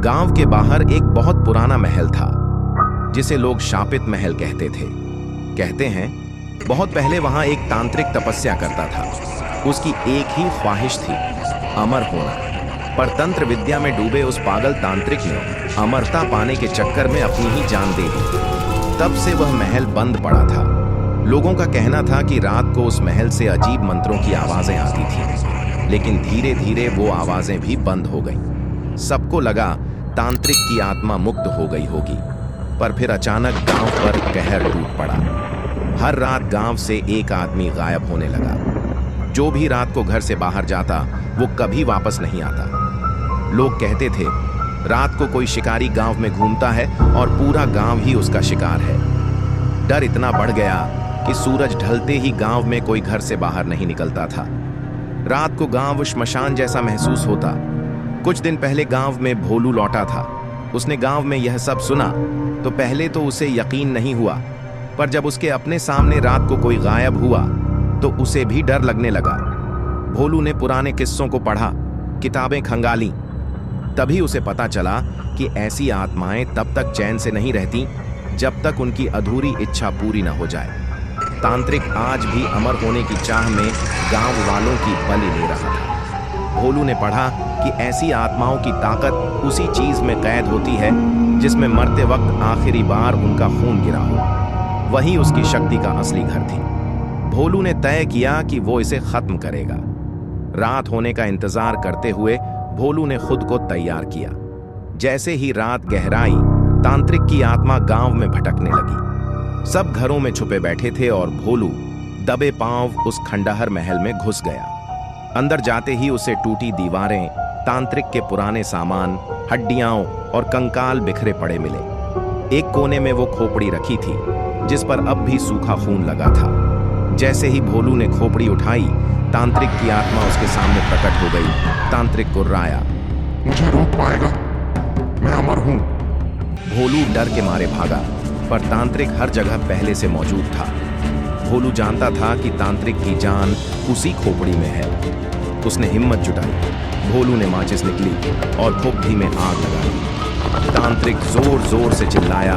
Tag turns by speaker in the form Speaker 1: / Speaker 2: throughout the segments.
Speaker 1: गांव के बाहर एक बहुत पुराना महल था जिसे लोग शापित महल कहते थे। कहते हैं बहुत पहले वहां एक तांत्रिक तपस्या करता था। उसकी एक ही ख्वाहिश थी, अमर होना। पर तंत्र विद्या में डूबे उस पागल तांत्रिक ने अमरता पाने के चक्कर में अपनी ही जान दे दी। तब से वह महल बंद पड़ा था। लोगों का कहना था कि रात को उस महल से अजीब मंत्रों की आवाजें आती थीं, लेकिन धीरे धीरे वो आवाजें भी बंद हो गईं। सबको लगा तांत्रिक की आत्मा मुक्त हो गई होगी। पर फिर अचानक गांव पर कहर टूट पड़ा। हर रात गांव से एक आदमी गायब होने लगा। जो भी रात को घर से बाहर जाता वो कभी वापस नहीं आता। लोग कहते थे रात को कोई शिकारी गांव में घूमता है और पूरा गांव ही उसका शिकार है। डर इतना बढ़ गया कि सूरज ढलते ही गांव में कोई घर से बाहर नहीं निकलता था। रात को गांव श्मशान जैसा महसूस होता। कुछ दिन पहले गांव में भोलू लौटा था। उसने गांव में यह सब सुना तो पहले तो उसे यकीन नहीं हुआ, पर जब उसके अपने सामने रात को कोई गायब हुआ तो उसे भी डर लगने लगा। भोलू ने पुराने किस्सों को पढ़ा, किताबें खंगाली। तभी उसे पता चला कि ऐसी आत्माएं तब तक चैन से नहीं रहती जब तक उनकी अधूरी इच्छा पूरी न हो जाए। तांत्रिक आज भी अमर होने की चाह में गांव वालों की बलि ले रहा था। भोलू ने पढ़ा कि ऐसी आत्माओं की ताकत उसी चीज में कैद होती है जिसमें मरते वक्त आखिरी बार उनका खून गिरा हो। वही उसकी शक्ति का असली घर थी। भोलू ने तय किया कि वो इसे खत्म करेगा। रात होने का इंतजार करते हुए भोलू ने खुद को तैयार किया। जैसे ही रात गहराई, तांत्रिक की आत्मा गांव में भटकने लगी। सब घरों में छुपे बैठे थे और भोलू दबे पांव उस खंडहर महल में घुस गया। अंदर जाते ही उसे टूटी दीवारें, तांत्रिक के पुराने सामान, हड्डियां और कंकाल बिखरे पड़े मिले। एक कोने में वो खोपड़ी रखी थी जिस पर अब भी सूखा खून लगा था। जैसे ही भोलू ने खोपड़ी उठाई, तांत्रिक की आत्मा उसके सामने प्रकट हो गई। तांत्रिक गुर्राया,
Speaker 2: मुझे रोक पाएगा? मैं अमर हूं।
Speaker 1: भोलू डर के मारे भागा, पर तांत्रिक हर जगह पहले से मौजूद था। भोलू जानता था कि तांत्रिक की जान उसी खोपड़ी में है। उसने हिम्मत जुटाई। भोलू ने माचिस निकली और खोपड़ी में आग लगाई। तांत्रिक जोर जोर से चिल्लाया।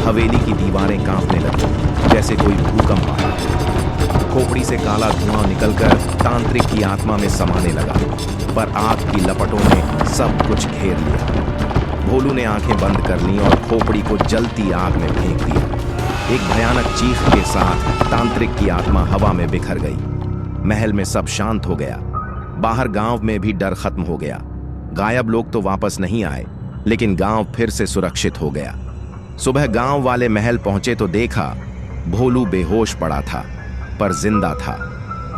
Speaker 1: हवेली की दीवारें कांपने लगी जैसे कोई भूकंप आया। खोपड़ी से काला धुआं निकलकर तांत्रिक की आत्मा में समाने लगा, पर आग की लपटों ने सब कुछ घेर लिया। भोलू ने आंखें बंद कर लीं और खोपड़ी को जलती आग में फेंक दिया। एक भयानक चीख के साथ तांत्रिक की आत्मा हवा में बिखर गई। महल में सब शांत हो गया। बाहर गांव में भी डर खत्म हो गया। गायब लोग तो वापस नहीं आए, लेकिन गांव फिर से सुरक्षित हो गया। सुबह गांव वाले महल पहुंचे तो देखा भोलू बेहोश पड़ा था, पर जिंदा था।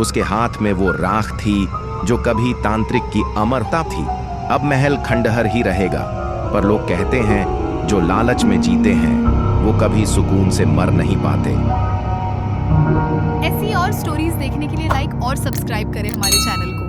Speaker 1: उसके हाथ में वो राख थी जो कभी तांत्रिक की अमरता थी। अब महल खंडहर ही रहेगा, पर लोग कहते हैं जो लालच में जीते हैं वो कभी सुकून से मर नहीं पाते।
Speaker 3: ऐसी और स्टोरीज देखने के लिए लाइक और सब्सक्राइब करें हमारे चैनल को।